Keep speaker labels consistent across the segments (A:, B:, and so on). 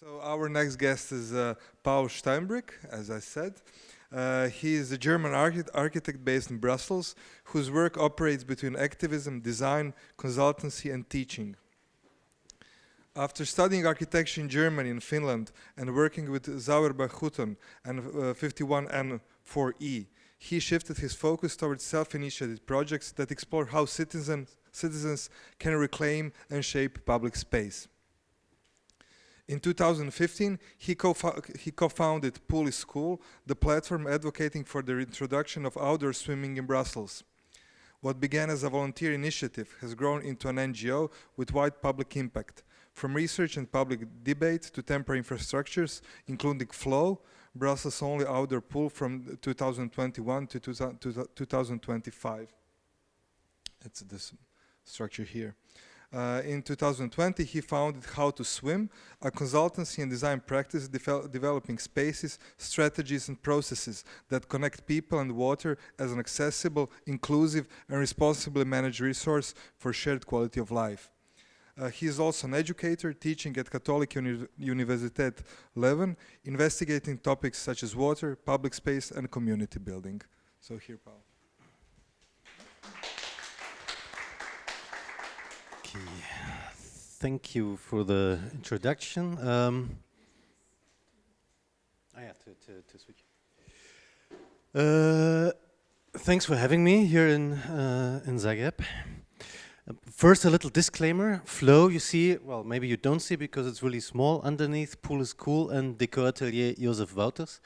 A: So our next guest is Paula Steinbrück, as I said. He is a German architect based in Brussels, whose work operates between activism, design, consultancy, and teaching. After studying architecture in Germany and Finland and working with Zagrebu and 51N4E, he shifted his focus towards self-initiated projects that explore how citizens can reclaim and shape public space. In 2015, he co-founded Pool is School, the platform advocating for the introduction of outdoor swimming in Brussels. What began as a volunteer initiative has grown into an NGO with wide public impact, from research and public debate to temporary infrastructures, including Flow, Brussels' only outdoor pool from 2021 to 2025. That's this structure here. In 2020, he founded How to Swim, a consultancy and design practice developing spaces, strategies, and processes that connect people and water as an accessible, inclusive, and responsibly managed resource for shared quality of life. He is also an educator, teaching at Catholic Universität Leuven, investigating topics such as water, public space, and community building. So here, Paul.
B: Okay. Thank you for the introduction. To switch. Thanks for having me here in Zagreb. First, a little disclaimer. Flow, you see, well, maybe you don't see because it's really small underneath. Pool is Cool and Déco Atelier Joseph Wouters.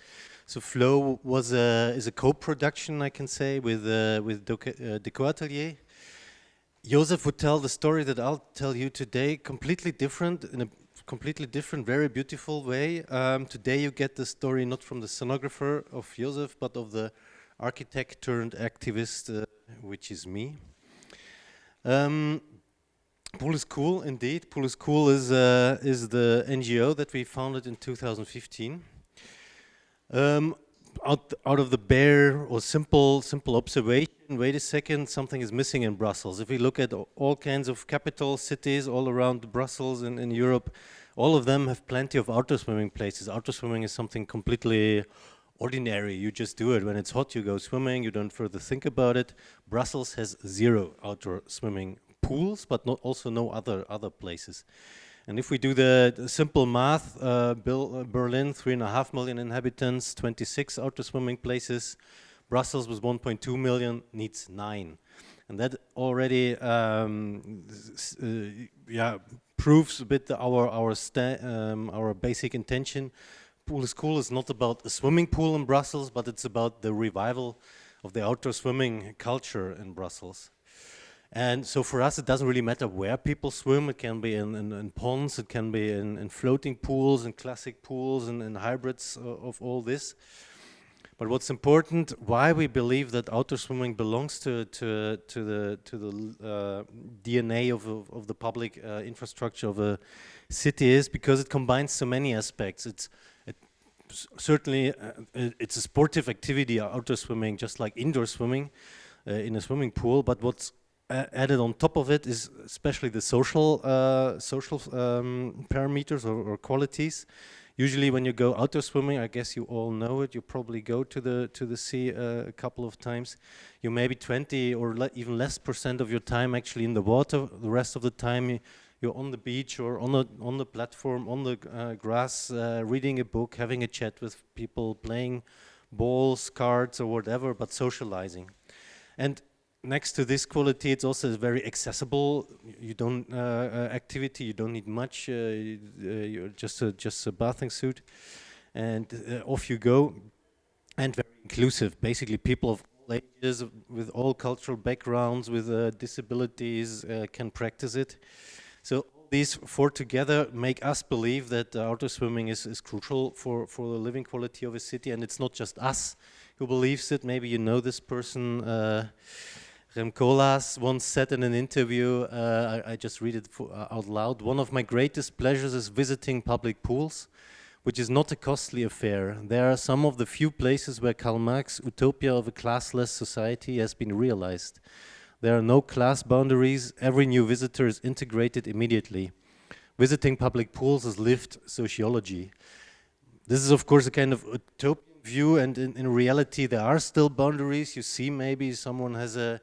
B: So Flow is a co-production, I can say, with Déco Atelier. Joseph would tell the story that I'll tell you today, completely different, in a completely different, very beautiful way. Today you get the story not from the sonographer of Joseph, but of the architect turned activist, which is me. Pool is Cool, indeed. Pool is Cool is the NGO that we founded in 2015. Out of the bare or simple observation, wait a second, something is missing in Brussels. If we look at all kinds of capital cities all around Brussels and in Europe, all of them have plenty of outdoor swimming places. Outdoor swimming is something completely ordinary. You just do it. When it's hot, you go swimming, you don't further think about it. Brussels has 0 outdoor swimming pools, but also no other places. And if we do the simple math, Berlin, 3.5 million inhabitants, 26 outdoor swimming places. Brussels with 1.2 million needs 9. And that already proves a bit our basic intention. Pool is Cool is not about a swimming pool in Brussels, but it's about the revival of the outdoor swimming culture in Brussels. And so for us, it doesn't really matter where people swim. It can be in ponds, it can be in floating pools, and classic pools, and hybrids of all this. But what's important, why we believe that outdoor swimming belongs to the DNA of the public infrastructure of a city is because it combines so many aspects. Certainly, it's a sportive activity, outdoor swimming, just like indoor swimming in a swimming pool. But what's added on top of it is especially the social parameters or qualities. Usually, when you go outdoor swimming, I guess you all know it. You probably go to the sea a couple of times. You maybe 20 or even less % of your time actually in the water. The rest of the time you're on the beach or on the platform, on the grass, reading a book, having a chat with people, playing balls, cards, or whatever, but socializing. And next to this quality, it's also very accessible. You don't activity. You don't need much. You're just a bathing suit, and off you go. And very inclusive. Basically, people of all ages, with all cultural backgrounds, with disabilities, can practice it. So these 4 together make us believe that outdoor swimming is crucial for the living quality of a city, and it's not just us who believes it. Maybe you know this person. Rem Koolhaas once said in an interview, I just read it out loud, "One of my greatest pleasures is visiting public pools, which is not a costly affair. There are some of the few places where Karl Marx's utopia of a classless society has been realized. There are no class boundaries. Every new visitor is integrated immediately. visiting public pools as lived sociology. This is of course a kind of utopian view, and in reality there are still boundaries. You see, maybe someone has the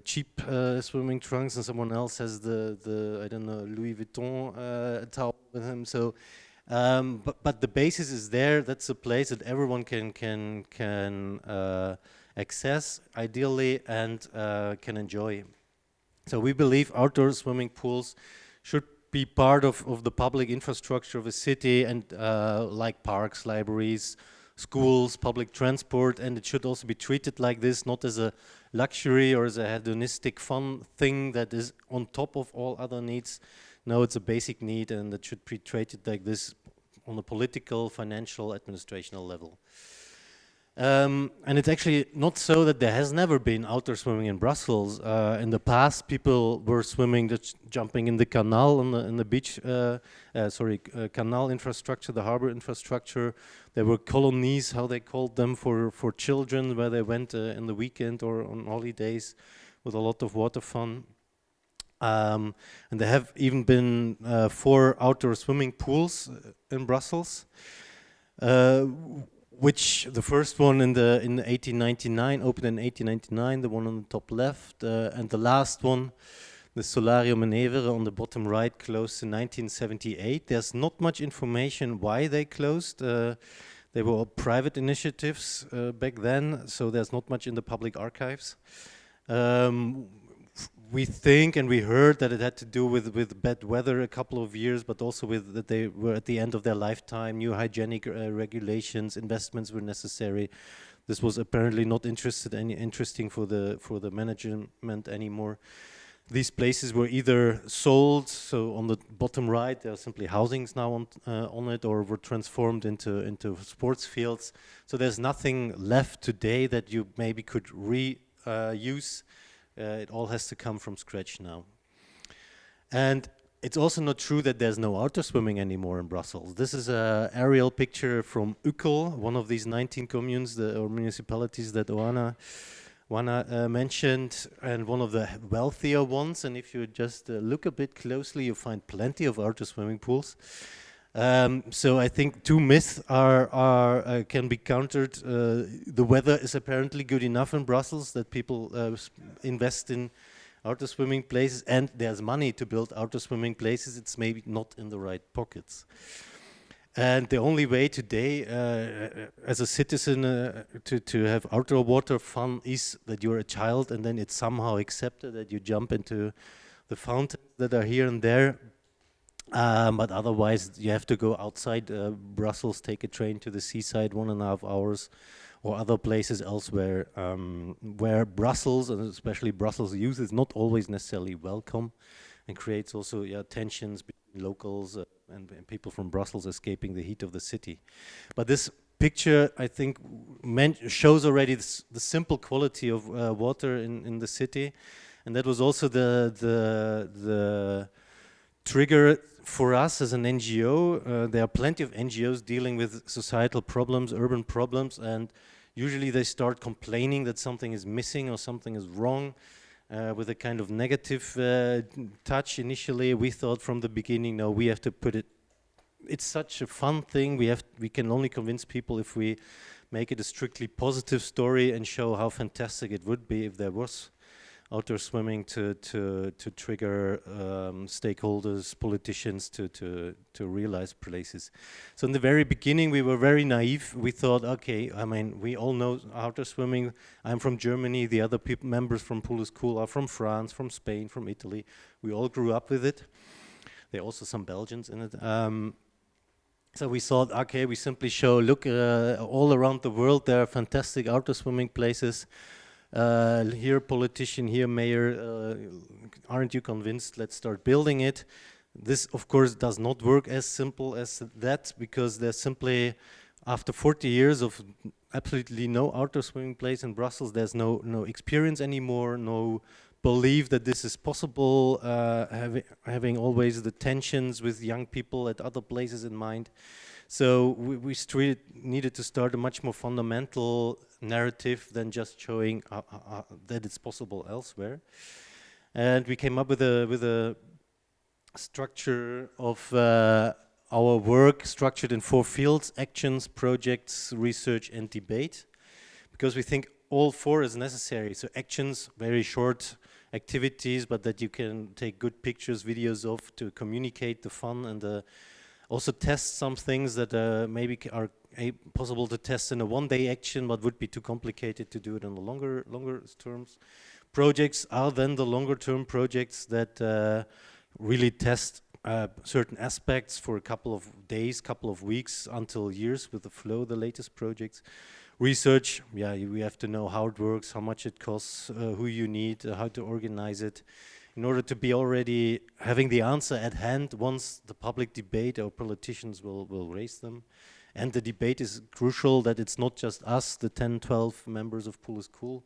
B: cheap swimming trunks, and someone else has the I don't know, Louis Vuitton towel with him. So, but the basis is there. That's a place that everyone can access ideally and can enjoy. So we believe outdoor swimming pools should be part of the public infrastructure of a city, and like parks, libraries, schools, public transport, and it should also be treated like this, not as a luxury or as a hedonistic fun thing that is on top of all other needs. No, it's a basic need, and it should be treated like this on a political, financial, administrational level. And it's actually not so that there has never been outdoor swimming in Brussels. In the past, people were swimming, jumping in the canal in the beach, canal infrastructure, the harbor infrastructure. There were colonies, how they called them, for children, where they went in the weekend or on holidays with a lot of water fun. And there have even been 4 outdoor swimming pools in Brussels. Which the first one in 1899, opened in 1899, the one on the top left, and the last one, the Solarium in Evere on the bottom right, closed in 1978. There's not much information why they closed. They were all private initiatives back then, so there's not much in the public archives. We think and we heard that it had to do with bad weather a couple of years, but also with that they were at the end of their lifetime, new hygienic regulations, investments were necessary. This was apparently not interesting for the management anymore. These places were either sold, so on the bottom right there are simply housings now on it, or were transformed into sports fields. So there's nothing left today that you maybe could reuse. It all has to come from scratch now. And it's also not true that there's no outdoor swimming anymore in Brussels. This is an aerial picture from Uckel, one of these 19 communes or municipalities that Oana mentioned, and one of the wealthier ones. And if you just look a bit closely, you find plenty of outdoor swimming pools. So I think 2 myths can be countered. The weather is apparently good enough in Brussels that people invest in outdoor swimming places, and there's money to build outdoor swimming places. It's maybe not in the right pockets. And the only way today, as a citizen, to have outdoor water fun is that you're a child, and then it's somehow accepted that you jump into the fountains that are here and there. But otherwise, you have to go outside Brussels, take a train to the seaside, 1.5 hours, or other places elsewhere, where Brussels, and especially Brussels youth, is not always necessarily welcome, and creates also tensions between locals and people from Brussels escaping the heat of the city. But this picture, I think, shows already the simple quality of water in the city, and that was also the trigger for us as an NGO. There are plenty of NGOs dealing with societal problems, urban problems, and usually they start complaining that something is missing or something is wrong, with a kind of negative touch initially. We thought from the beginning, no, we have to put it, it's such a fun thing, we can only convince people if we make it a strictly positive story and show how fantastic it would be if there was outdoor swimming to trigger stakeholders, politicians to realize places. So in the very beginning we were very naive. We thought, okay, I mean, we all know outdoor swimming. I'm from Germany, the other members from Paula School are from France, from Spain, from Italy. We all grew up with it. There are also some Belgians in it. So we thought, okay, we simply show, look, all around the world there are fantastic outdoor swimming places. Here politician, here mayor, aren't you convinced? Let's start building it. This, of course, does not work as simple as that, because there's simply, after 40 years of absolutely no outdoor swimming place in Brussels, there's no experience anymore, no belief that this is possible, having always the tensions with young people at other places in mind. So we needed to start a much more fundamental narrative than just showing that it's possible elsewhere. And we came up with a structure of our work structured in 4 fields: actions, projects, research, and debate, because we think all 4 is necessary. So actions, very short activities, but that you can take good pictures, videos of, to communicate the fun, and also test some things that maybe are possible to test in a one-day action, but would be too complicated to do it in the longer terms. Projects are then the longer-term projects that really test certain aspects for a couple of days, couple of weeks, until years with the flow, the latest projects. Research, yeah, we have to know how it works, how much it costs, who you need, how to organize it, in order to be already having the answer at hand once the public debate or politicians will raise them. And the debate is crucial, that it's not just us, the 10, 12 members of Pool is Cool,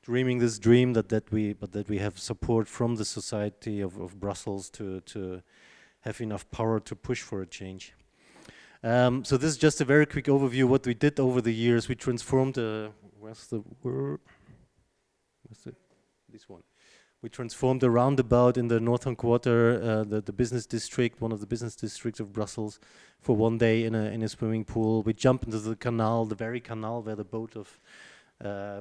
B: dreaming this dream, but that we have support from the society of Brussels to have enough power to push for a change. So this is just a very quick overview of what we did over the years. We transformed, where's the word? This one. We transformed a roundabout in the northern quarter, the business district, one of the business districts of Brussels, for one day in a swimming pool. We jumped into the canal, the very canal where the boat of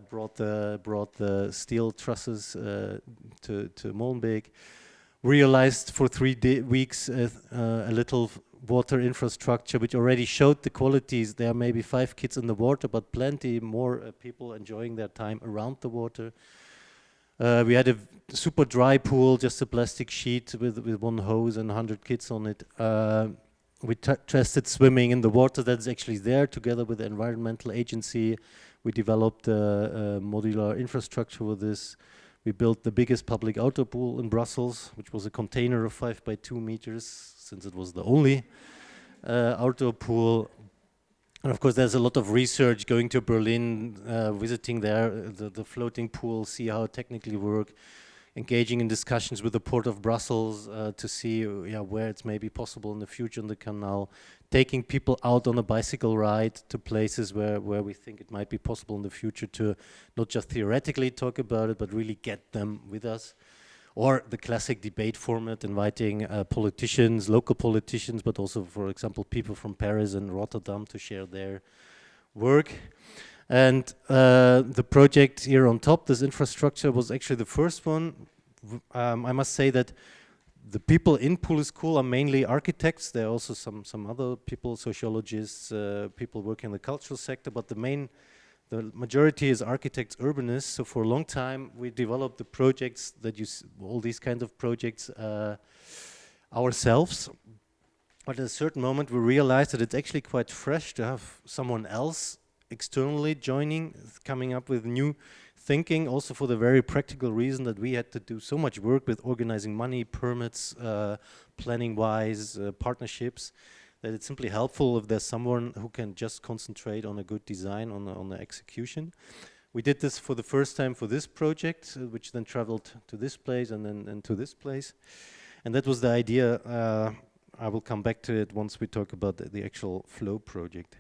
B: brought the steel trusses to Molenbeek. Realized for 3 weeks a little water infrastructure which already showed the qualities. There are maybe 5 kids in the water, but plenty more people enjoying their time around the water. We had a super dry pool, just a plastic sheet with 1 hose and 100 kids on it. We tested swimming in the water that's actually there, together with the environmental agency. We developed a modular infrastructure with this. We built the biggest public outdoor pool in Brussels, which was a container of 5 by 2 meters, since it was the only outdoor pool. And of course, there's a lot of research, going to Berlin, visiting there, the floating pool, see how it technically work, engaging in discussions with the Port of Brussels to see where it's maybe possible in the future in the canal, taking people out on a bicycle ride to places where we think it might be possible in the future to not just theoretically talk about it, but really get them with us. Or the classic debate format, inviting politicians, local politicians, but also, for example, people from Paris and Rotterdam to share their work. And the project here on top, this infrastructure, was actually the first one. I must say that the people in Pool is Cool are mainly architects. There are also some other people, sociologists, people working in the cultural sector, but the majority is architects, urbanists. So for a long time, we developed the projects that you see, all these kinds of projects ourselves. But at a certain moment, we realized that it's actually quite fresh to have someone else externally joining, coming up with new thinking, also for the very practical reason that we had to do so much work with organizing money, permits, planning-wise, partnerships, that it's simply helpful if there's someone who can just concentrate on a good design, on the execution. We did this for the first time for this project, which then traveled to this place and then to this place. And that was the idea. I will come back to it once we talk about the actual flow project.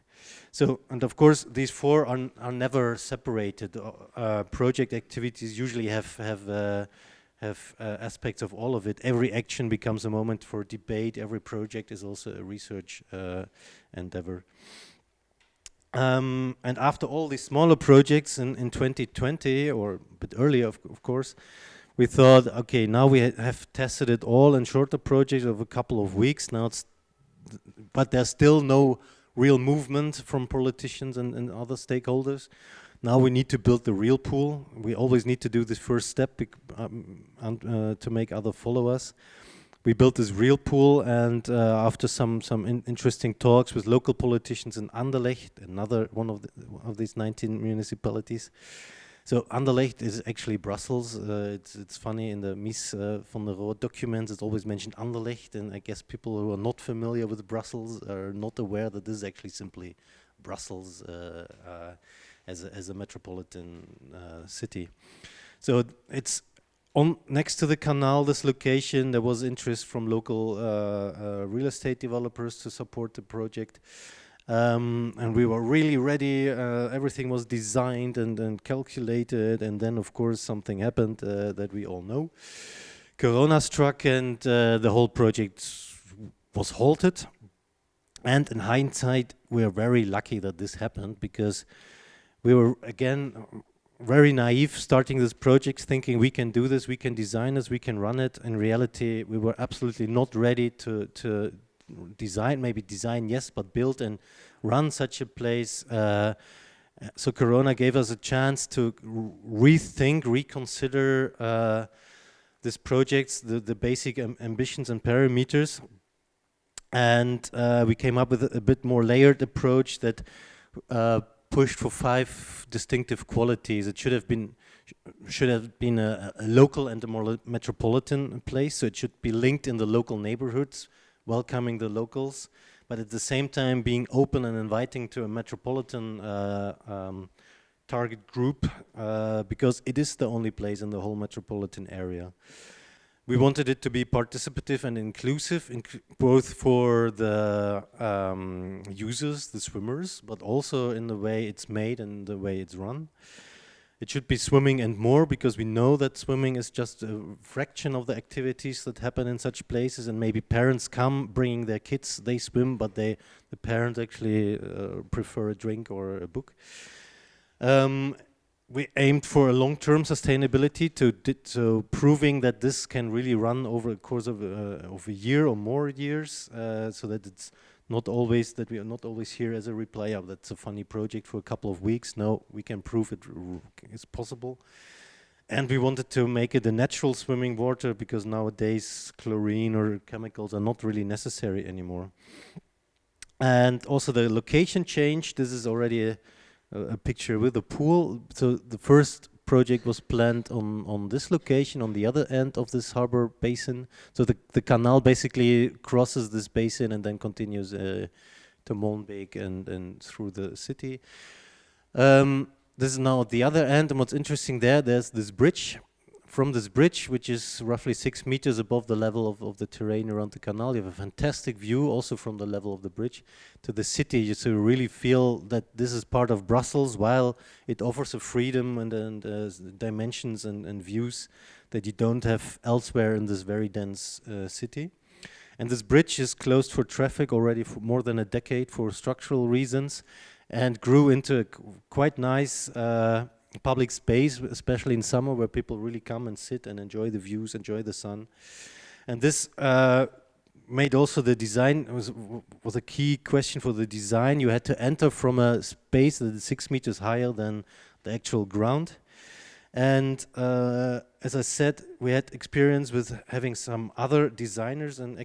B: So, and of course, these 4 are never separated. Project activities usually have aspects of all of it. Every action becomes a moment for debate. Every project is also a research endeavor. And after all these smaller projects in 2020, or a bit earlier, of course, we thought, okay, now we have tested it all in shorter projects of a couple of weeks. Now but there's still no real movement from politicians and other stakeholders. Now we need to build the real pool. We always need to do this first step to make others follow us. We built this real pool, and after some interesting talks with local politicians in Anderlecht, another one of these 19 municipalities. So Anderlecht is actually Brussels. It's funny, in the Mies van der Rohe documents, it's always mentioned Anderlecht, and I guess people who are not familiar with Brussels are not aware that this is actually simply Brussels as a metropolitan city. So it's next to the canal, this location. There was interest from local real estate developers to support the project. And we were really ready. Everything was designed and calculated, and then of course something happened that we all know. Corona struck and the whole project was halted. And in hindsight, we are very lucky that this happened, because we were, again, very naive starting this project, thinking we can do this, we can design this, we can run it. In reality, we were absolutely not ready to design, maybe design, yes, but build and run such a place. So Corona gave us a chance to rethink, reconsider this project's, the basic ambitions and parameters. And we came up with a bit more layered approach that pushed for 5 distinctive qualities. It should have been a local and a more metropolitan place, so it should be linked in the local neighborhoods, welcoming the locals, but at the same time being open and inviting to a metropolitan target group, because it is the only place in the whole metropolitan area. We wanted it to be participative and inclusive, both for the users, the swimmers, but also in the way it's made and the way it's run. It should be swimming and more, because we know that swimming is just a fraction of the activities that happen in such places, and maybe parents come bringing their kids, they swim, but the parents actually prefer a drink or a book. We aimed for a long-term sustainability, to proving that this can really run over a course of a year or more years, so that it's not always, that we are not always here as a reply, oh, that's a funny project for a couple of weeks. No, we can prove it is possible. And we wanted to make it a natural swimming water, because nowadays chlorine or chemicals are not really necessary anymore. And also the location change. This is already a picture with a pool. So the first project was planned on this location, on the other end of this harbor basin. So the canal basically crosses this basin and then continues to Molenbeek and through the city. This is now at the other end, and what's interesting there's this bridge. From this bridge, which is roughly 6 meters above the level of the terrain around the canal, you have a fantastic view also from the level of the bridge to the city. So you really feel that this is part of Brussels, while it offers a freedom and dimensions and views that you don't have elsewhere in this very dense city. And this bridge is closed for traffic already for more than a decade for structural reasons, and grew into a quite nice public space, especially in summer, where people really come and sit and enjoy the views, enjoy the sun. And this made also the design, was a key question for the design. You had to enter from a space that is 6 meters higher than the actual ground. And as I said, we had experience with having some other designers and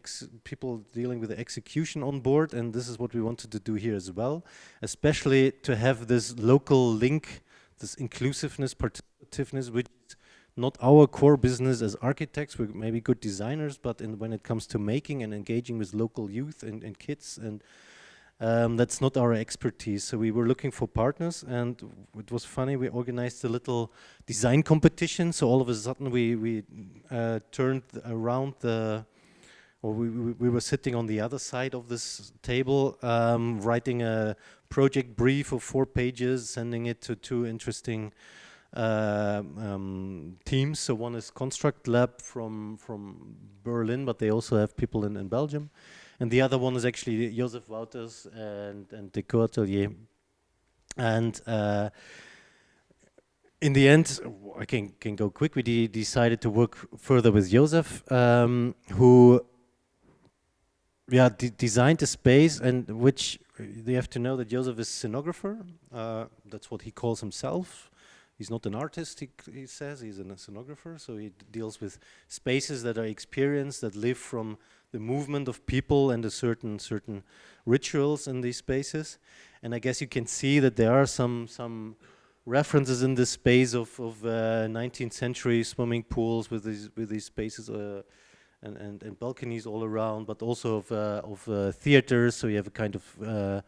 B: people dealing with the execution on board, and this is what we wanted to do here as well, especially to have this local link, this inclusiveness, participativeness, which is not our core business as architects. We're maybe good designers, but when it comes to making and engaging with local youth and kids, and that's not our expertise. So we were looking for partners, and it was funny, we organized a little design competition. So all of a sudden we turned around we were sitting on the other side of this table, writing a project brief of 4 pages, sending it to 2 interesting teams. So one is Construct Lab from Berlin, but they also have people in Belgium. And the other one is actually Joseph Wouters and Decor Atelier. And in the end, I can go quick, we decided to work further with Joseph, who designed a space, and which you have to know that Joseph is a scenographer. That's what he calls himself. He's not an artist, he says, he's a scenographer. So he deals with spaces that are experienced, that live from the movement of people and a certain rituals in these spaces. And I guess you can see that there are some references in this space of 19th century swimming pools with these spaces and balconies all around, but also of theaters. So you have a kind of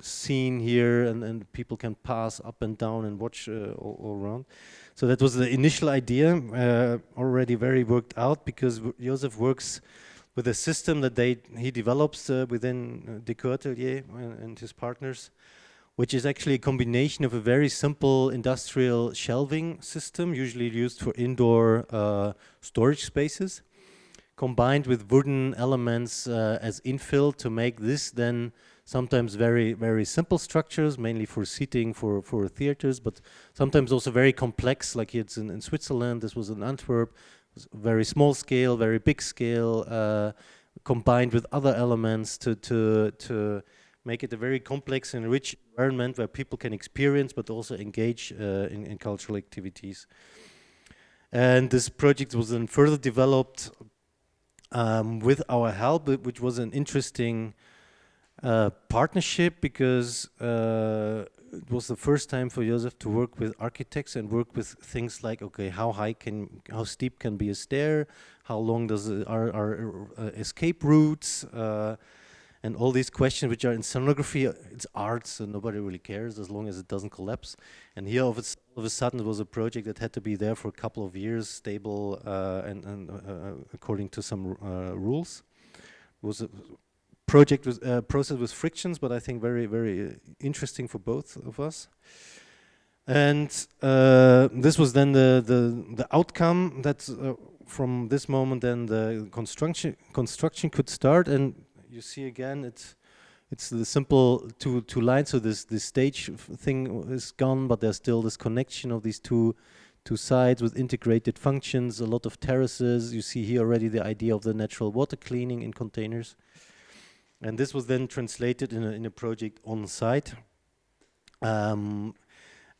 B: scene here, and people can pass up and down and watch all around. So that was the initial idea, already very worked out, because Joseph works with a system that he develops within Decor Atelier and his partners, which is actually a combination of a very simple industrial shelving system, usually used for indoor storage spaces, combined with wooden elements as infill to make this then sometimes very, very simple structures, mainly for seating for theaters, but sometimes also very complex, like it's in Switzerland, this was in Antwerp, very small scale, very big scale, combined with other elements to make it a very complex and rich environment where people can experience but also engage in cultural activities. And this project was then further developed with our help, which was an interesting partnership, because it was the first time for Joseph to work with architects and work with things like, okay, how steep can be a stair, how long does are escape routes, and all these questions which are in scenography. It's art, so nobody really cares as long as it doesn't collapse. And here, all of a sudden, it was a project that had to be there for a couple of years, stable and according to some rules. It was a project with process with frictions, but I think very, very interesting for both of us. And this was then the outcome that from this moment then the construction could start. And you see again, it's the simple two lines. So this stage thing is gone, but there's still this connection of these two sides with integrated functions, a lot of terraces. You see here already the idea of the natural water cleaning in containers. And this was then translated in a project on site. And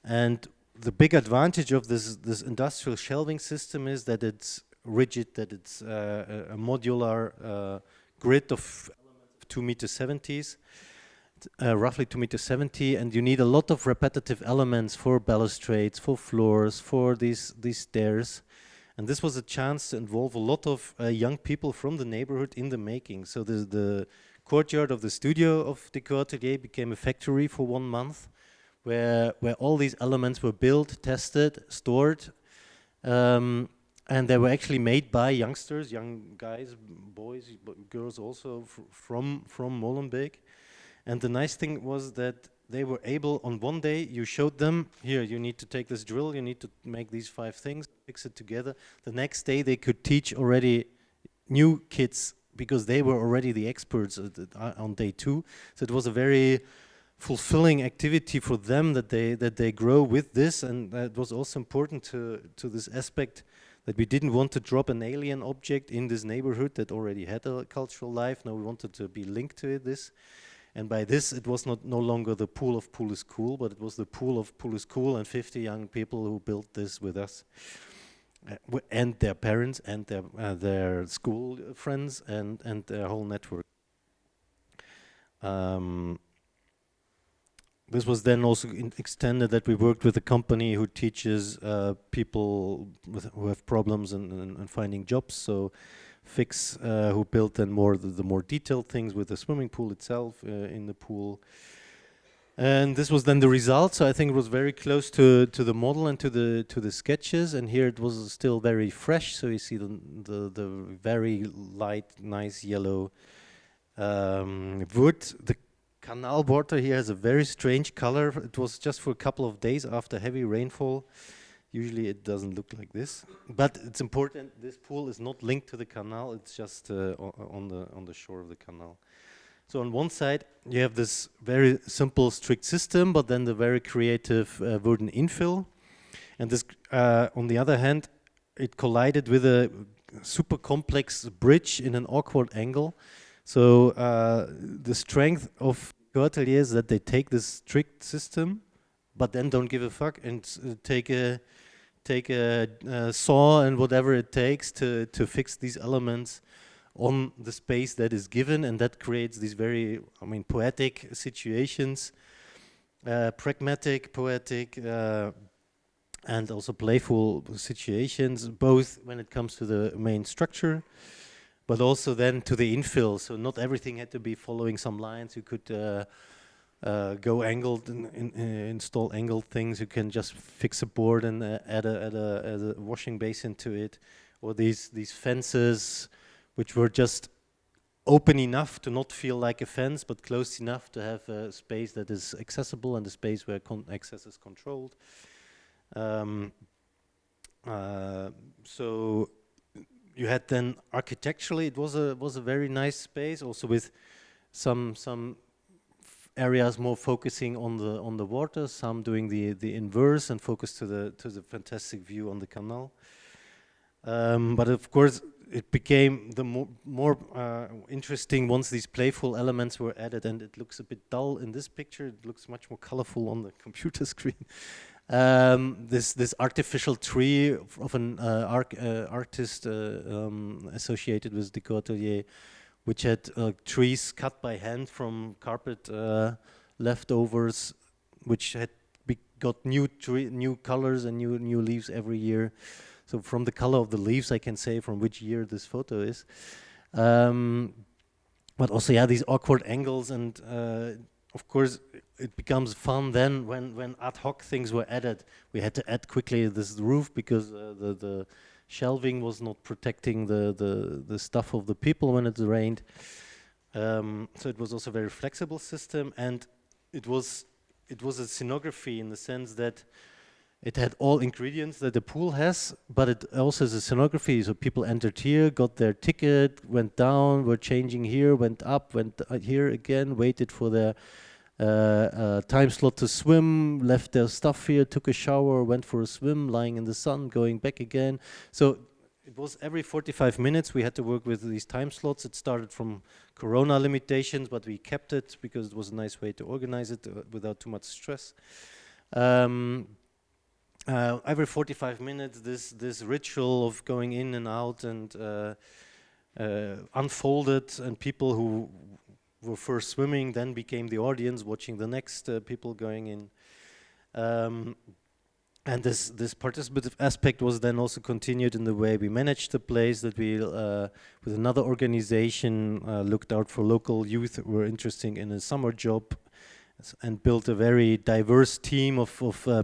B: the big advantage of this industrial shelving system is that it's rigid, that it's a modular grid of 2.70 meters, roughly 2.70 meters, and you need a lot of repetitive elements for balustrades, for floors, for these stairs. And this was a chance to involve a lot of young people from the neighborhood in the making. So the courtyard of the studio of Décor Atelier became a factory for 1 month, where all these elements were built, tested, stored, and they were actually made by youngsters, young guys, boys, girls also from Molenbeek. And the nice thing was that they were able, on one day, you showed them, here, you need to take this drill, you need to make these 5 things, fix it together. The next day they could teach already new kids, because they were already the experts on day 2. So it was a very fulfilling activity for them that they grow with this, and it was also important to this aspect that we didn't want to drop an alien object in this neighborhood that already had a cultural life. No, we wanted to be linked to this. And by this, it was no longer the pool of Pool is Cool, but it was the pool of Pool is Cool and 50 young people who built this with us. And their parents and their school friends and their whole network. This was then also extended that we worked with a company who teaches people who have problems in finding jobs. So Fix, who built then the more detailed things with the swimming pool itself in the pool. And this was then the result. So I think it was very close to the model and to the sketches. And here it was still very fresh. So you see the very light, nice yellow wood. The canal water here has a very strange color. It was just for a couple of days after heavy rainfall. Usually it doesn't look like this, but it's important. This pool is not linked to the canal. It's just on the shore of the canal. So on one side you have this very simple, strict system, but then the very creative wooden infill. And this, on the other hand, it collided with a super complex bridge in an awkward angle. So the strength of Décor Atelier is that they take this strict system, but then don't give a fuck and take a saw and whatever it takes to fix these elements on the space that is given, and that creates these very, poetic situations, pragmatic, poetic, and also playful situations, both when it comes to the main structure, but also then to the infill. So not everything had to be following some lines. You could go angled and install angled things. You can just fix a board and add a washing basin to it, or these fences, which were just open enough to not feel like a fence, but close enough to have a space that is accessible and a space where access is controlled. So you had then architecturally, it was a very nice space, also with some areas more focusing on the water, some doing the inverse and focus to the fantastic view on the canal. But of course, it became the more interesting once these playful elements were added, and it looks a bit dull in this picture. It looks much more colorful on the computer screen. This artificial tree of an artist associated with Déco Atelier, which had trees cut by hand from carpet leftovers, which had got new colors and new leaves every year. So from the color of the leaves, I can say from which year this photo is. But also, yeah, these awkward angles, and of course, it becomes fun then when ad hoc things were added. We had to add quickly this roof because the shelving was not protecting the stuff of the people when it rained. So it was also a very flexible system, and it was a scenography in the sense that it had all ingredients that the pool has, but it also is a scenography. So people entered here, got their ticket, went down, were changing here, went up, went here again, waited for their time slot to swim, left their stuff here, took a shower, went for a swim, lying in the sun, going back again. So it was every 45 minutes we had to work with these time slots. It started from Corona limitations, but we kept it because it was a nice way to organize it without too much stress. Every 45 minutes, this ritual of going in and out and unfolded, and people who were first swimming then became the audience watching the next people going in. And this participative aspect was then also continued in the way we managed the place, that we, with another organization, looked out for local youth who were interested in a summer job, and built a very diverse team of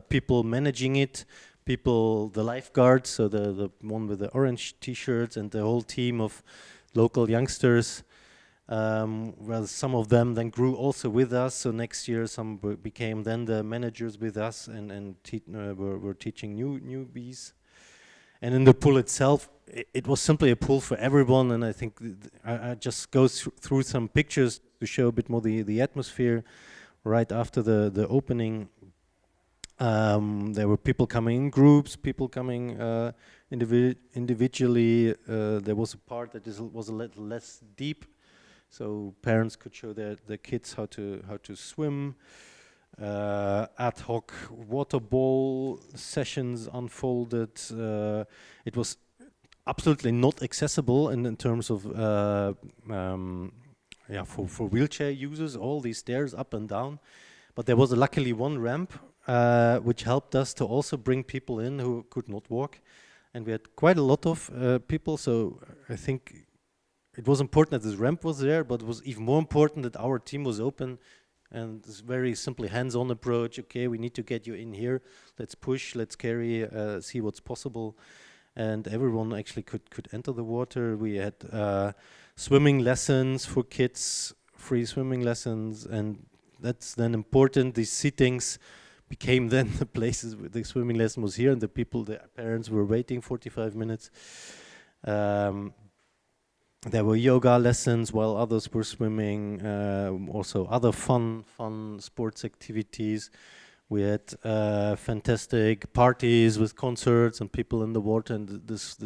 B: people managing it, the lifeguards, so the one with the orange t-shirts, and the whole team of local youngsters. Well, some of them then grew also with us, so next year some became then the managers with us and were teaching newbies. And in the pool itself, it was simply a pool for everyone, and I think I just go through some pictures to show a bit more the atmosphere. Right after the opening, there were people coming in groups, people coming individually. There was a part that was a little less deep, so parents could show their kids how to swim. Ad hoc water ball sessions unfolded. It was absolutely not accessible in terms of for wheelchair users, all these stairs up and down. But there was luckily one ramp which helped us to also bring people in who could not walk. And we had quite a lot of people, so I think it was important that this ramp was there, but it was even more important that our team was open, and this very simply hands-on approach. Okay, we need to get you in here, let's push, let's carry, see what's possible. And everyone actually could enter the water. We had swimming lessons for kids, free swimming lessons, and that's then important. These sittings became then the places where the swimming lesson was here, and the parents were waiting 45 minutes. There were yoga lessons while others were swimming, also other fun sports activities. We had fantastic parties with concerts and people in the water, and this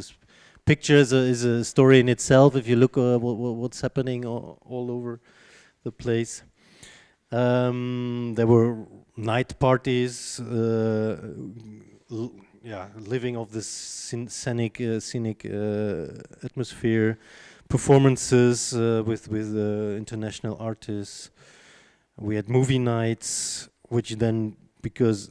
B: picture is a story in itself if you look what's happening all over the place. There were night parties, living of this scenic atmosphere, performances with international artists. We had movie nights, which then, because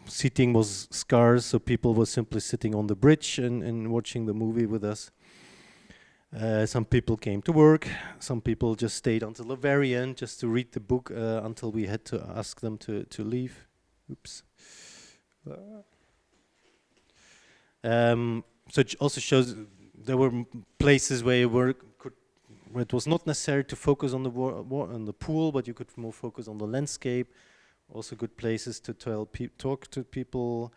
B: seating was scarce, so people were simply sitting on the bridge and watching the movie with us. Some people came to work, some people just stayed until the very end just to read the book until we had to ask them to leave. Oops. So it also shows there were places where it was not necessary to focus on the on the pool, but you could more focus on the landscape. Also good places to talk to people.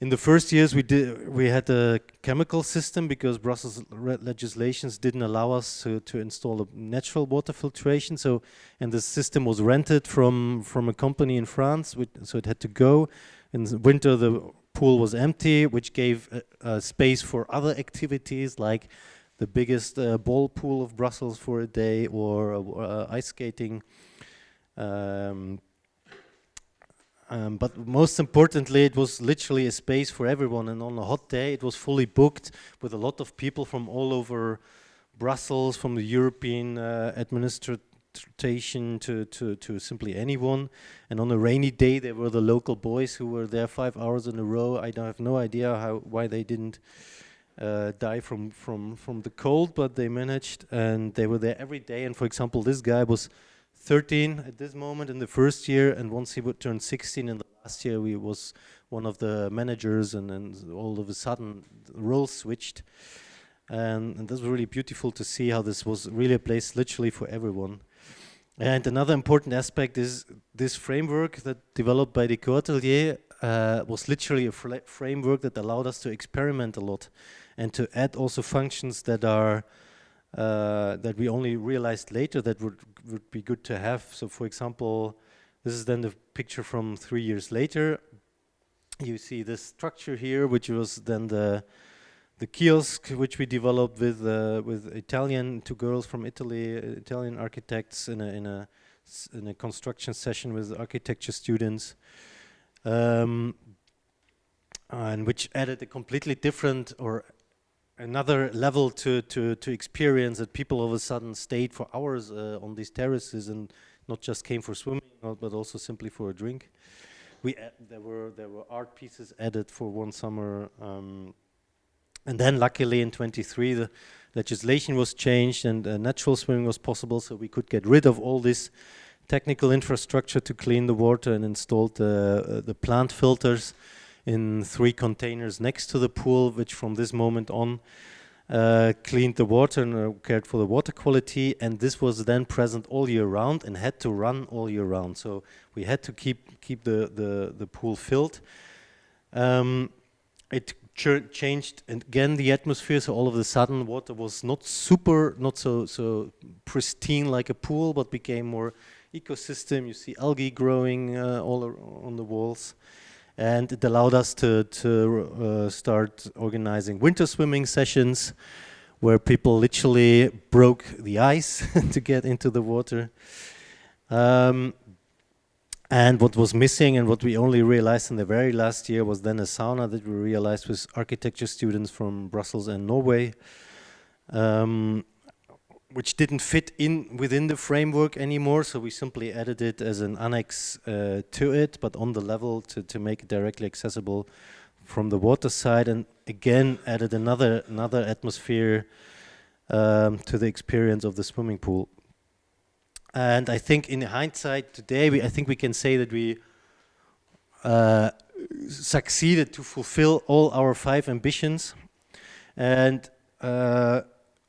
B: In the first years we had a chemical system because Brussels legislations didn't allow us to install a natural water filtration. So, and the system was rented from a company in France, so it had to go. In the winter the pool was empty, which gave space for other activities like the biggest ball pool of Brussels for a day, or ice skating. But most importantly, it was literally a space for everyone, and on a hot day it was fully booked with a lot of people from all over Brussels, from the European administration to simply anyone. And on a rainy day there were the local boys who were there 5 hours in a row. I have no idea why they didn't die from the cold, but they managed, and they were there every day. And for example, this guy was 13 at this moment in the first year, and once he would turn 16 in the last year, we was one of the managers, and then all of a sudden the roles switched, and this was really beautiful to see how this was really a place literally for everyone. And another important aspect is this framework that developed by the Atelier was literally a framework that allowed us to experiment a lot and to add also functions that are that we only realized later that would be good to have. So for example, this is then the picture from 3 years later. You see this structure here, which was then the kiosk which we developed with two girls from Italy, Italian architects, in a construction session with architecture students, and which added a completely different or another level to experience, that people all of a sudden stayed for hours on these terraces and not just came for swimming, but also simply for a drink. There were art pieces added for one summer, and then luckily in 23 the legislation was changed and natural swimming was possible, so we could get rid of all this technical infrastructure to clean the water and installed the plant filters in 3 containers next to the pool, which from this moment on cleaned the water and cared for the water quality. And this was then present all year round and had to run all year round. So we had to keep the pool filled. It changed again the atmosphere, so all of a sudden water was not so pristine like a pool, but became more ecosystem. You see algae growing all on the walls. And it allowed us to start organizing winter swimming sessions where people literally broke the ice to get into the water. And what was missing and what we only realized in the very last year was then a sauna that we realized with architecture students from Brussels and Norway, which didn't fit in within the framework anymore, so we simply added it as an annex to it, but on the level to make it directly accessible from the water side, and again added another atmosphere to the experience of the swimming pool. And I think in hindsight today, I think we can say that we succeeded to fulfill all our 5 ambitions, and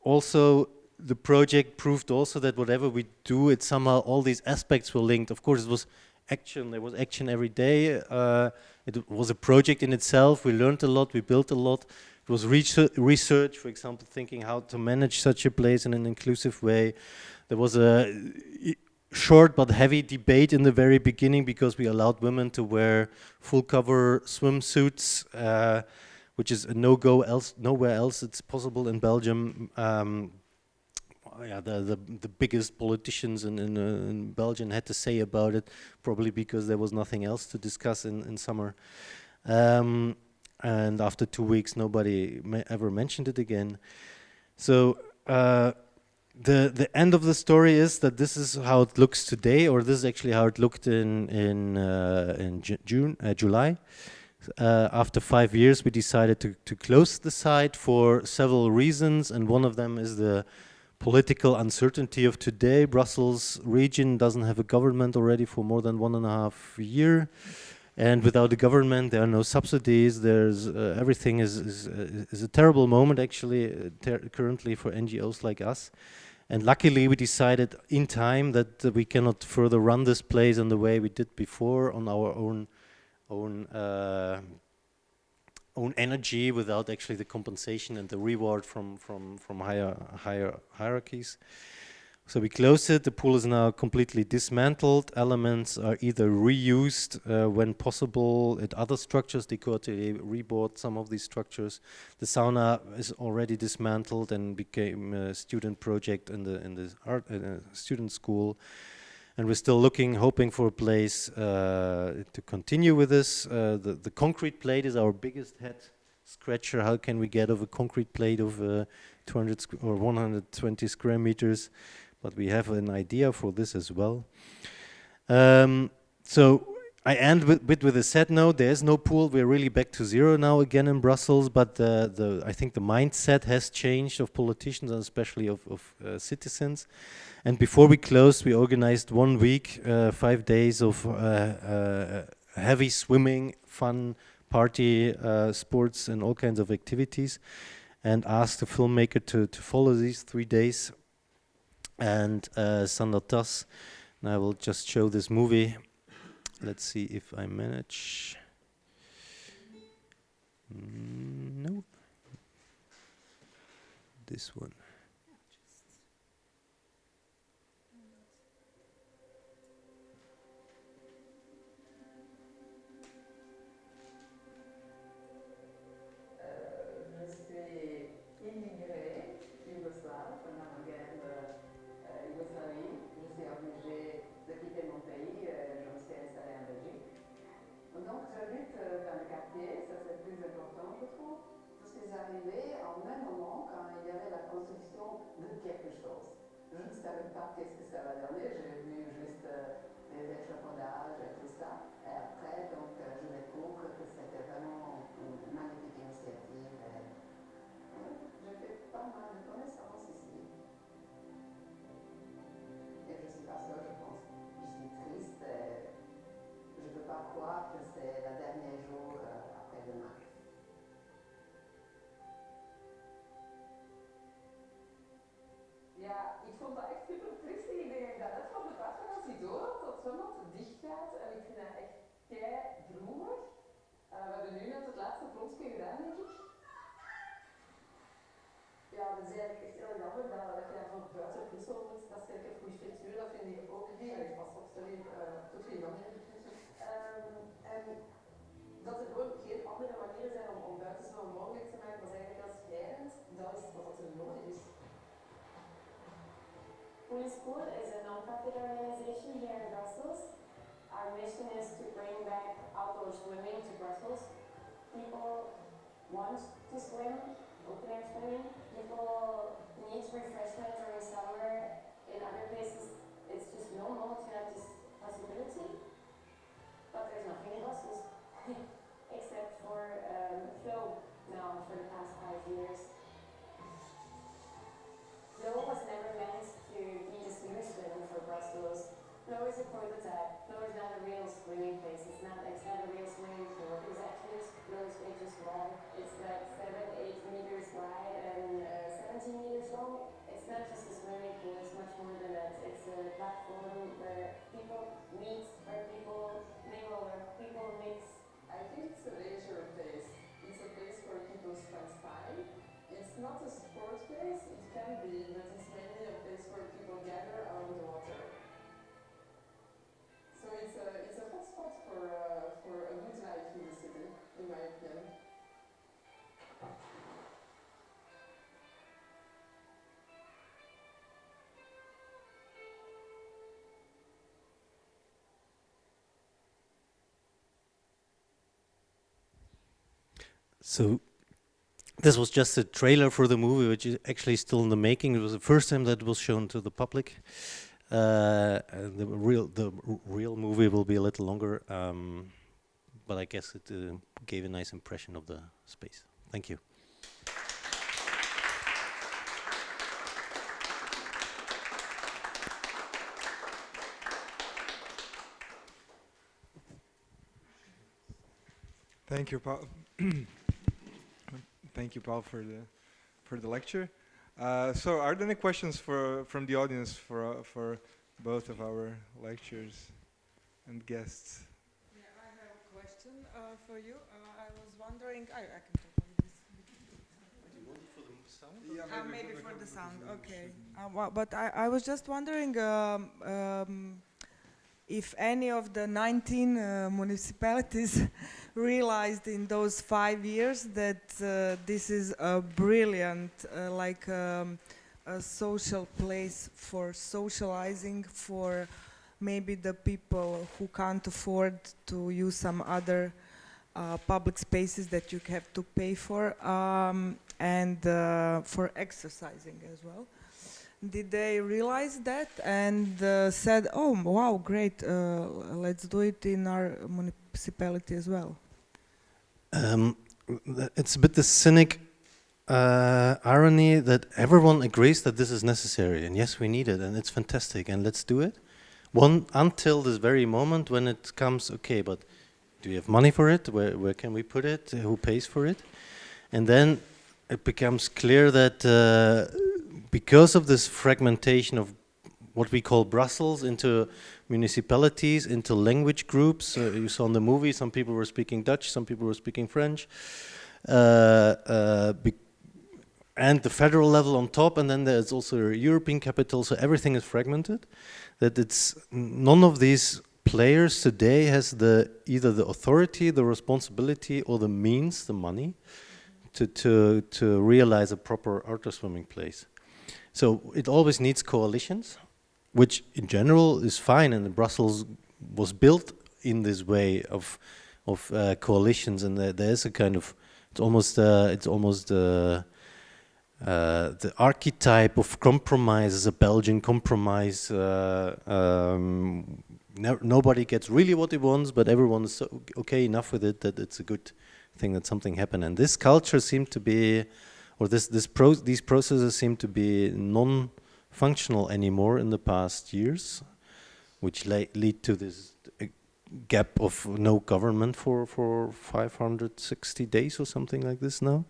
B: also the project proved also that whatever we do, it somehow all these aspects were linked. Of course, it was action. There was action every day. It was a project in itself. We learned a lot. We built a lot. It was research, for example, thinking how to manage such a place in an inclusive way. There was a short but heavy debate in the very beginning because we allowed women to wear full cover swimsuits, which is a no-go nowhere else it's possible in Belgium. The biggest politicians in Belgium had to say about it, probably because there was nothing else to discuss in summer. And after 2 weeks, nobody ever mentioned it again. So the end of the story is that this is how it looks today, or this is actually how it looked in July. After 5 years, we decided to close the site for several reasons, and one of them is the political uncertainty of today. Brussels region doesn't have a government already for more than 1.5 years, and without a government there are no subsidies. There's everything is a terrible moment actually currently for NGOs like us, And luckily we decided in time that we cannot further run this place in the way we did before on our own energy without actually the compensation and the reward from higher hierarchies. So we closed it. The pool is now completely dismantled. Elements are either reused when possible at other structures. They rebought some of these structures. The sauna is already dismantled and became a student project in the art student school. And we're still hoping for a place to continue with this. The concrete plate is our biggest head scratcher. How can we get of a concrete plate of 200 or 120 square meters? But we have an idea for this as well. So I end with a sad note. There is no pool. We're really back to zero now again in Brussels. But I think the mindset has changed of politicians and especially of citizens. And before we closed, we organized 1 week, 5 days of heavy swimming, fun, party, sports, and all kinds of activities, and asked the filmmaker to follow these 3 days. And Sandatas, and I will just show this movie. Let's see if I manage. No. This one.
C: School is a non-profit organization here in Brussels. Our mission is to bring back outdoor swimming to Brussels. People want to swim, open air swimming. People need refreshment during summer. In other places, it's just normal to have this possibility. But there's nothing in Brussels, except for flow now for the past 5 years. Flow was never meant to be the solution for Brussels. Flow is a prototype. Flow is not a real swimming place. It's not a real swimming pool. It's actually Flow is way too small. It's like 7-8 meters wide and 17 meters long. It's not just a swimming pool. It's much more than that. It's a platform where people meet, where people mingle, where people mix.
D: I think it's a leisure place. It's a place where people spend time. It's not a sport place. It can be, but it's mainly a place where people gather around the water. So it's a hot spot for a good life in the city, in my opinion.
B: So this was just a trailer for the movie, which is actually still in the making. It was the first time that it was shown to the public. The real movie will be a little longer, but I guess it gave a nice impression of the space. Thank you.
A: Thank you, Paul. Thank you, Paul, for the lecture. So are there any questions from the audience for both of our lecturers and guests?
E: Yeah, I have a question for you. I was wondering, I can talk like this.
B: Do you want it for the sound?
A: Yeah,
E: Maybe for the sound, okay. But I was just wondering if any of the 19 municipalities realized in those 5 years that this is a brilliant, a social place for socializing for maybe the people who can't afford to use some other public spaces that you have to pay for, and for exercising as well. Did they realize that and said, oh, wow, great, let's do it in our municipality as well?
B: It's a bit the cynic irony that everyone agrees that this is necessary, and yes, we need it, and it's fantastic, and let's do it. Until this very moment when it comes, okay, but do we have money for it? Where can we put it? Who pays for it? And then it becomes clear that because of this fragmentation of what we call Brussels into municipalities, into language groups, you saw in the movie, some people were speaking Dutch, some people were speaking French, and the federal level on top, and then there's also a European capital, so everything is fragmented. That it's none of these players today has either the authority, the responsibility, or the means, the money, to realize a proper outdoor swimming place. So it always needs coalitions, which in general is fine, and Brussels was built in this way of coalitions, and there is a kind of it's almost the archetype of compromise is a Belgian compromise. Nobody gets really what he wants, but everyone is so okay enough with it that it's a good thing that something happened. And this culture seemed to be, or these processes seem to be non-functional anymore in the past years, which lead to this gap of no government for 560 days or something like this now.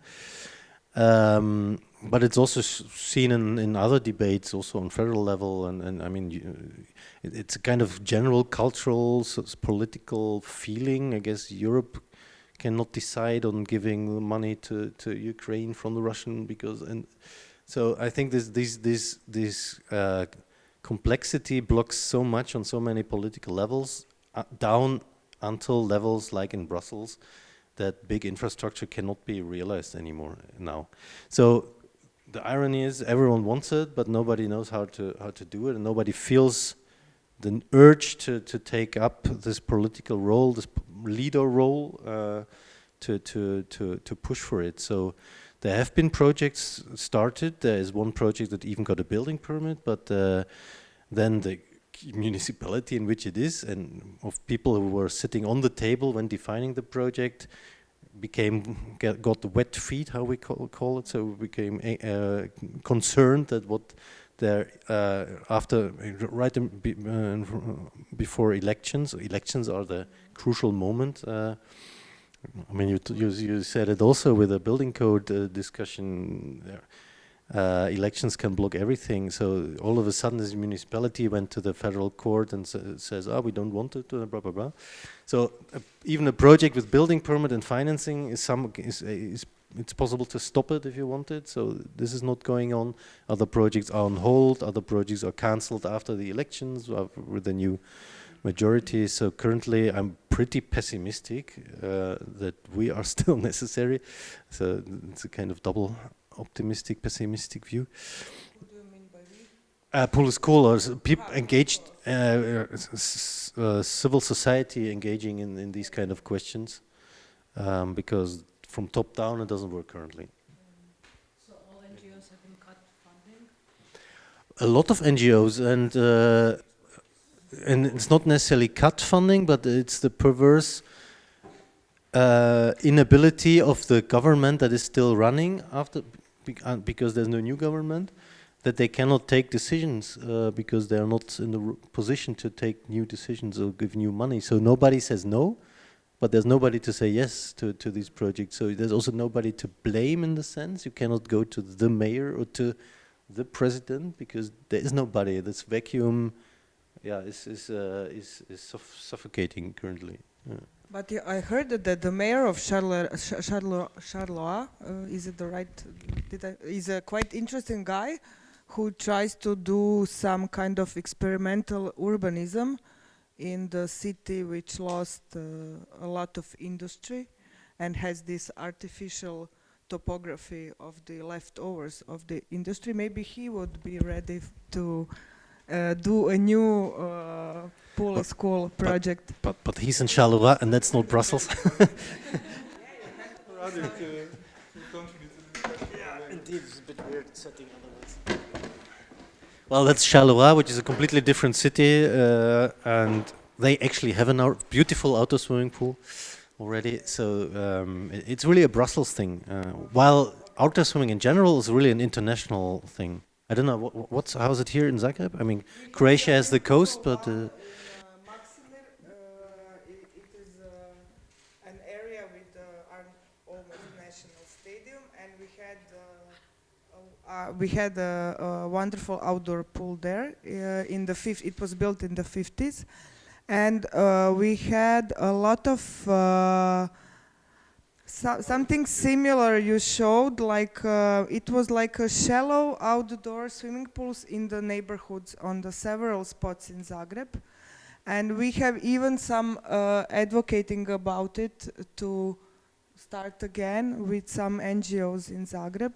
B: But it's also seen in other debates, also on federal level, and I mean, it's a kind of general cultural, political feeling. I guess Europe cannot decide on giving the money to Ukraine from the Russian and so I think this complexity blocks so much on so many political levels, down until levels like in Brussels, that big infrastructure cannot be realized anymore now. So the irony is everyone wants it, but nobody knows how to do it, and nobody feels the urge to take up this political role, this leader role, to push for it. So there have been projects started. There is one project that even got a building permit, but then the municipality in which it is, and of people who were sitting on the table when defining the project, got the wet feet, how we call it. So we became concerned that what they're before elections. Elections are the crucial moment. I mean, you said it also with the building code discussion. Elections can block everything. So all of a sudden, this municipality went to the federal court and says, "Oh, we don't want it," blah blah blah. So even a project with building permit and financing it's possible to stop it if you want it. So this is not going on. Other projects are on hold. Other projects are cancelled after the elections with the new majority. So currently, I'm pretty pessimistic that we are still necessary. So it's a kind of double optimistic, pessimistic view.
E: What do you mean by we?
B: Police scholars, people engaged, civil society engaging in these kind of questions, because from top down it doesn't work currently.
F: So all NGOs have been cut funding?
B: A lot of NGOs, and it's not necessarily cut funding, but it's the perverse inability of the government that is still running because there's no new government, that they cannot take decisions because they're not in the position to take new decisions or give new money. So nobody says no, but there's nobody to say yes to these projects. So there's also nobody to blame in the sense. You cannot go to the mayor or to the president because there is nobody. This vacuum, yeah, is suffocating currently. Yeah.
E: But I heard that the mayor of Charleroi, is it the right? Is a quite interesting guy who tries to do some kind of experimental urbanism in the city which lost a lot of industry and has this artificial topography of the leftovers of the industry. Maybe he would be ready to do a new pool school project.
B: But he's in Charleroi and that's not Brussels. Indeed, it's a bit weird setting otherwise. Well, that's Charleroi, which is a completely different city, and they actually have a beautiful outdoor swimming pool already. So it's really a Brussels thing. While outdoor swimming in general is really an international thing. I don't know how is it here in Zagreb. I mean, Croatia has the coast, but.
E: It is an area with our almost national stadium, and we had a wonderful outdoor pool there. It was built in the 50s, and we had a lot of something similar you showed, like it was like a shallow outdoor swimming pools in the neighborhoods on the several spots in Zagreb. And we have even some advocating about it to start again with some NGOs in Zagreb.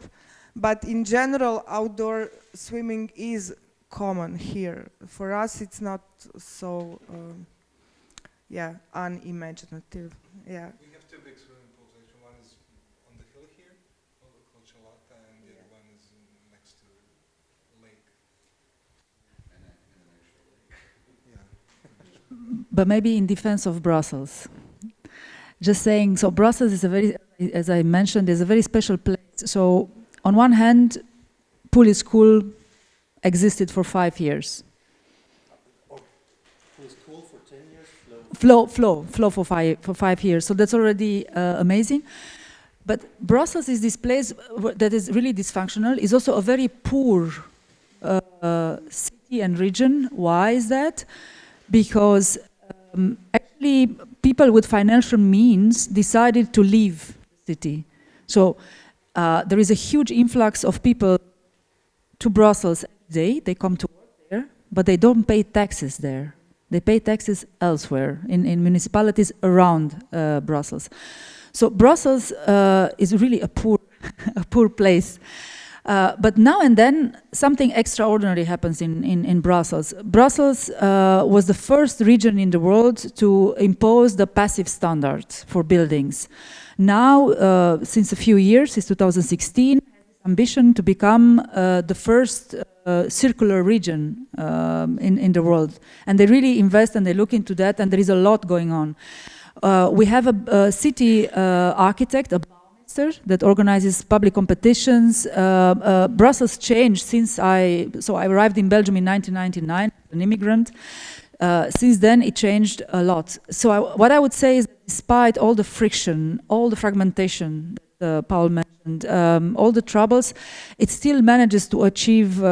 E: But in general, outdoor swimming is common here. For us, it's not so, unimaginative. Yeah.
A: We have two big swimming pools. Actually, one is on the hill here, called Chalata, and the other one is next to the lake.
G: But maybe in defense of Brussels. Just saying, so Brussels is a very, as I mentioned, is a very special place. So on one hand, Pool School existed for 5 years.
B: Pool School for 10 years,
G: Flow for 5 years. So that's already amazing. But Brussels is this place that is really dysfunctional. It's also a very poor city and region. Why is that? Because actually people with financial means decided to leave the city. So there is a huge influx of people to Brussels every day. They come to work there, but they don't pay taxes there. They pay taxes elsewhere in municipalities around Brussels. So Brussels is really a poor place. But now and then something extraordinary happens in Brussels. Brussels was the first region in the world to impose the passive standard for buildings. Now, since a few years, since 2016, has this ambition to become the first circular region in the world. And they really invest and they look into that, and there is a lot going on. We have a city architect, that organizes public competitions. Brussels changed since I arrived in Belgium in 1999, an immigrant. Since then, it changed a lot. So what I would say is, despite all the friction, all the fragmentation that Paul mentioned, all the troubles, it still manages to achieve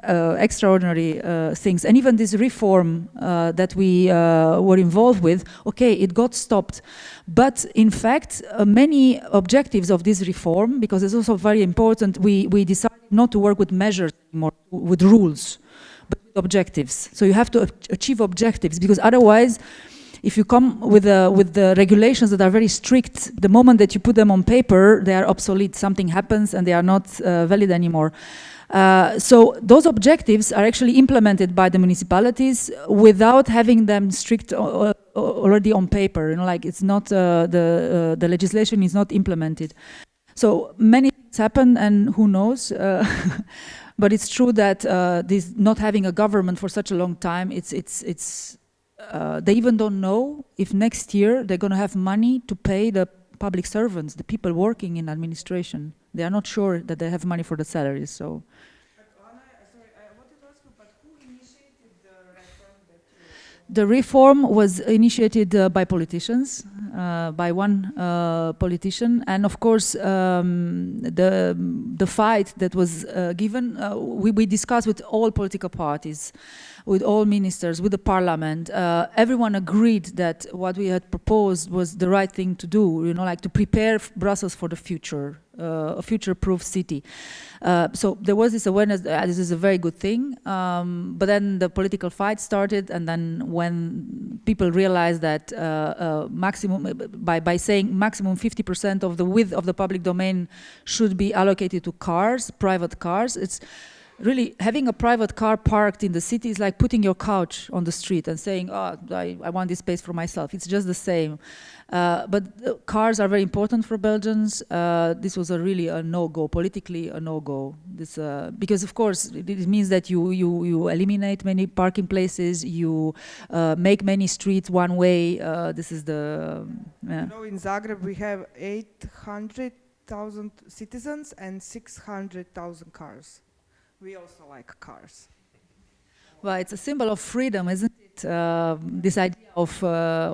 G: extraordinary things. And even this reform that we were involved with, okay, it got stopped. But in fact, many objectives of this reform, because it's also very important, we decided not to work with measures anymore, with rules, but with objectives. So you have to achieve objectives, because otherwise, if you come with the regulations that are very strict, the moment that you put them on paper, they are obsolete. Something happens and they are not valid anymore. So those objectives are actually implemented by the municipalities without having them strict already on paper. You know, like it's not the legislation is not implemented. So many things happen, and who knows? But it's true that this not having a government for such a long time, they even don't know if next year they're going to have money to pay the public servants, the people working in administration. They are not sure that they have money for the salaries. So.
E: But Oana, sorry, I wanted to ask you, but who initiated the reform that you
G: The reform was initiated by politicians, by one politician, and of course the fight that was given, we discussed with all political parties, with all ministers, with the parliament. Everyone agreed that what we had proposed was the right thing to do, you know, like to prepare Brussels for the future, a future-proof city. So there was this awareness, this is a very good thing, but then the political fight started, and then when people realized that maximum, by saying maximum 50% of the width of the public domain should be allocated to cars, private cars, it's really having a private car parked in the city is like putting your couch on the street and saying, oh, I want this space for myself. It's just the same. But cars are very important for Belgians. This was really a no-go, politically a no-go. This because of course it means that you eliminate many parking places, you make many streets one way. This is the
E: You know, in Zagreb we have 800,000 citizens and 600,000 cars. We also like cars.
G: Well, it's a symbol of freedom, isn't it? This idea of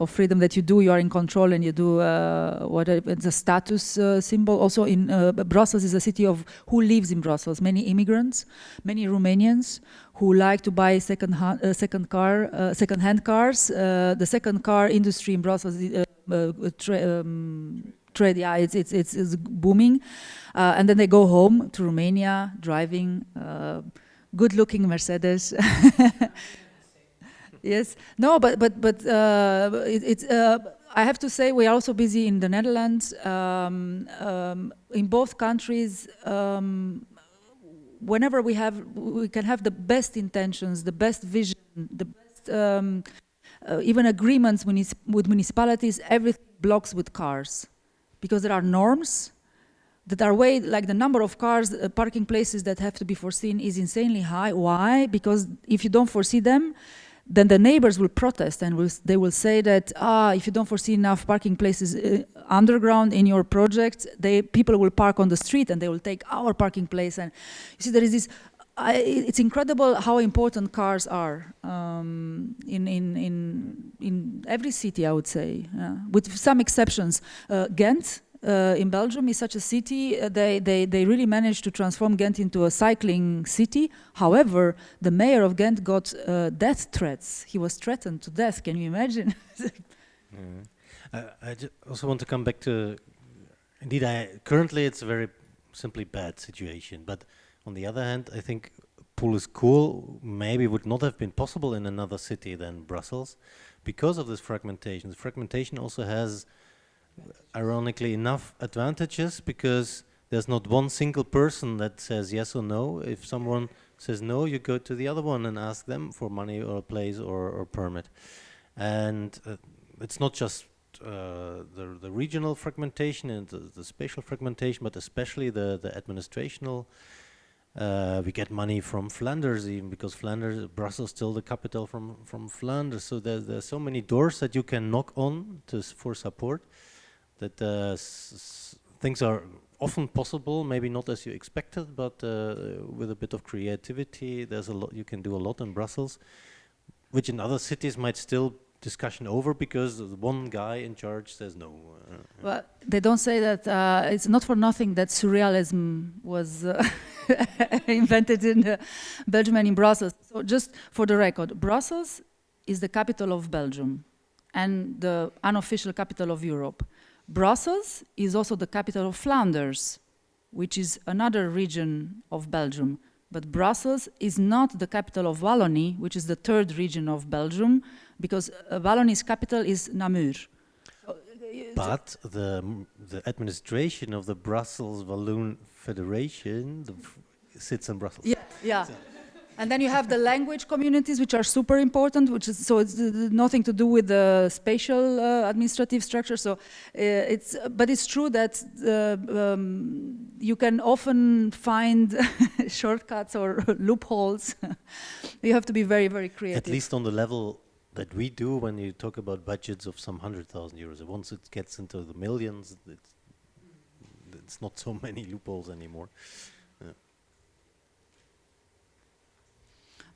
G: freedom that you are in control and you do it's a status symbol. Also, in Brussels is a city of who lives in Brussels. Many immigrants, many Romanians who like to buy second-hand cars. The second car industry in Brussels trade, yeah, it's booming, and then they go home to Romania driving good-looking Mercedes. Yes, no, but I have to say we are also busy in the Netherlands. In both countries, whenever we can have the best intentions, the best vision, the best even agreements with municipalities, everything blocks with cars. Because there are norms that are way, like the number of cars, parking places that have to be foreseen is insanely high. Why? Because if you don't foresee them, then the neighbors will protest and they will say that, if you don't foresee enough parking places underground in your project, people will park on the street and they will take our parking place. And you see, there is this, it's incredible how important cars are in every city, I would say, with some exceptions. Ghent in Belgium is such a city. They really managed to transform Ghent into a cycling city. However, the mayor of Ghent got death threats. He was threatened to death. Can you imagine?
B: I also want to come back to, indeed, currently it's a very simply bad situation, but on the other hand, I think Pool School maybe would not have been possible in another city than Brussels because of this fragmentation. The fragmentation also has, ironically enough, advantages because there's not one single person that says yes or no. If someone says no, you go to the other one and ask them for money or a place or permit. And it's not just the regional fragmentation and the spatial fragmentation, but especially the administrational. We get money from Flanders even because Brussels is still the capital from Flanders. So there's so many doors that you can knock on for support that things are often possible, maybe not as you expected, but with a bit of creativity, there's a lot you can do a lot in Brussels, which in other cities might still discussion over because one guy in charge says no.
G: Well, they don't say that it's not for nothing that surrealism was invented in Belgium and in Brussels. So just for the record, Brussels is the capital of Belgium and the unofficial capital of Europe. Brussels is also the capital of Flanders, which is another region of Belgium. But Brussels is not the capital of Wallonie, which is the third region of Belgium, because Wallonie's capital is Namur.
B: But the administration of the Brussels Walloon Federation sits in Brussels.
G: Yeah, yeah. So. And then you have the language communities, which are super important, which is so it's nothing to do with the spatial administrative structure. So but it's true that you can often find shortcuts or loopholes. You have to be very, very creative.
B: At least on the level that we do when you talk about budgets of some 100,000 euros. Once it gets into the millions, it's not so many loopholes anymore.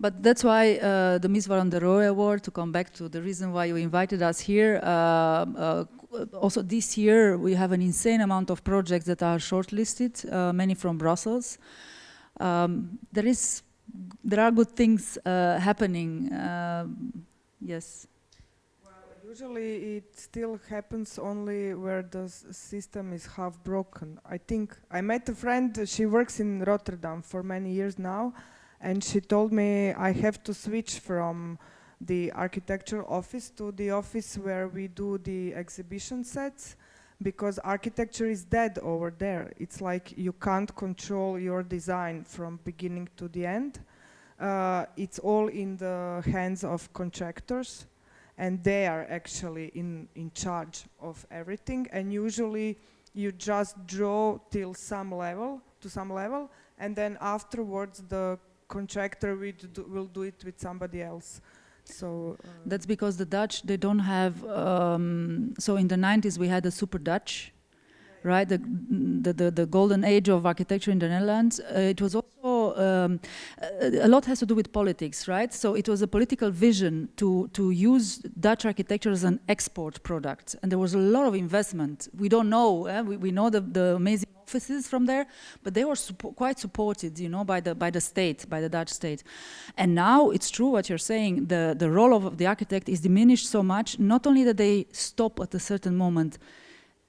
G: But that's why the Mies van der Rohe Award, to come back to the reason why you invited us here, also this year we have an insane amount of projects that are shortlisted, many from Brussels. There are good things happening, yes.
E: Usually it still happens only where the system is half broken. I think I met a friend, she works in Rotterdam for many years now, and she told me I have to switch from the architecture office to the office where we do the exhibition sets, because architecture is dead over there. It's like you can't control your design from beginning to the end. It's all in the hands of contractors, and they are actually in charge of everything. And usually you just draw till some level, and then afterwards the contractor will do it with somebody else. So
G: that's because the Dutch, they don't have, so in the 90s we had a super Dutch, right? The golden age of architecture in the Netherlands. It was also, a lot has to do with politics, right? So it was a political vision to use Dutch architecture as an export product. And there was a lot of investment. We don't know, we know the amazing offices from there, but they were quite supported, you know, by the state, by the Dutch state. And now it's true what you're saying, the role of the architect is diminished so much, not only that they stop at a certain moment.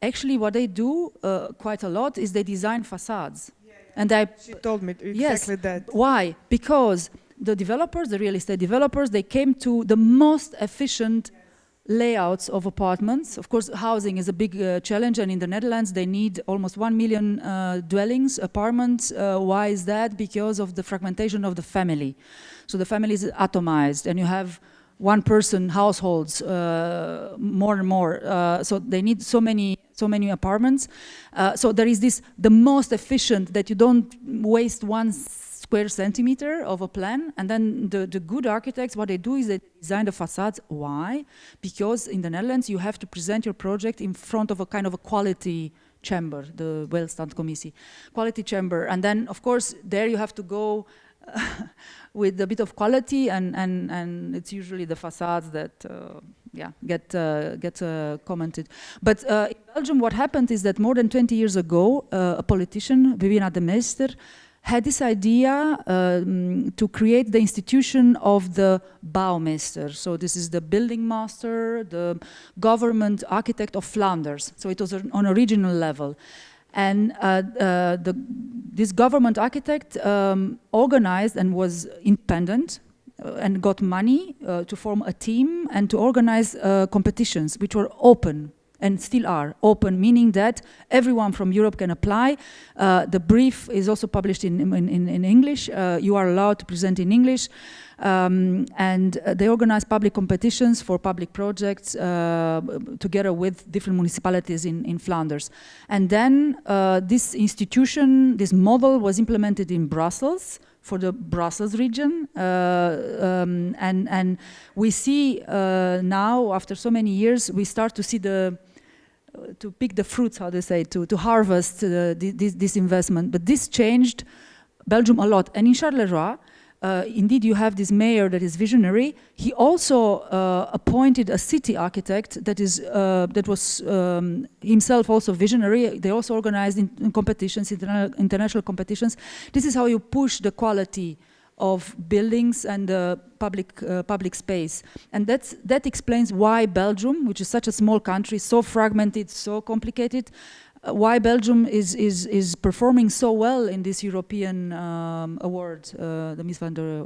G: Actually, what they do quite a lot is they design facades.
E: yeah.
G: And
E: She told me exactly that.
G: Why? Because the developers, the real estate developers, they came to the most efficient layouts of apartments. Of course, housing is a big challenge, and in the Netherlands they need almost 1 million dwellings, apartments. Why is that? Because of the fragmentation of the family. So the family is atomized, and you have one-person households, more and more. So they need so many apartments. So there is this, the most efficient, that you don't waste 1 square centimeter of a plan. And then the good architects, what they do is they design the facades. Why? Because in the Netherlands you have to present your project in front of a kind of a quality chamber, the welstandcommissie, quality chamber. And then of course there you have to go with a bit of quality, and it's usually the facades that get commented. But in Belgium, what happened is that more than 20 years ago, a politician, Viviana de Meester, had this idea to create the institution of the bouwmeester. So this is the building master, the government architect of Flanders. So it was on a regional level. And this government architect organized and was independent and got money to form a team and to organize competitions, which were open and still are open, meaning that everyone from Europe can apply. The brief is also published in English. You are allowed to present in English. And they organize public competitions for public projects together with different municipalities in Flanders. And then this institution, this model was implemented in Brussels for the Brussels region. And we see now, after so many years, we start to see to pick the fruits, how they say, to harvest this investment. But this changed Belgium a lot. And in Charleroi, indeed, you have this mayor that is visionary. He also appointed a city architect that was himself also visionary. They also organized in competitions, international competitions. This is how you push the quality of buildings and public space. And that explains why Belgium, which is such a small country, so fragmented, so complicated, why Belgium is performing so well in this European award, the Mies van der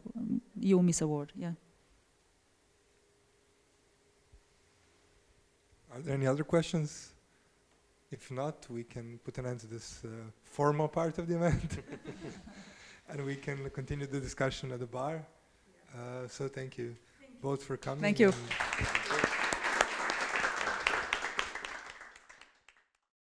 G: EUmies Award. Yeah.
A: Are there any other questions? If not, we can put an end to this formal part of the event. And we can continue the discussion at the bar. So thank you both for coming.
G: Thank you.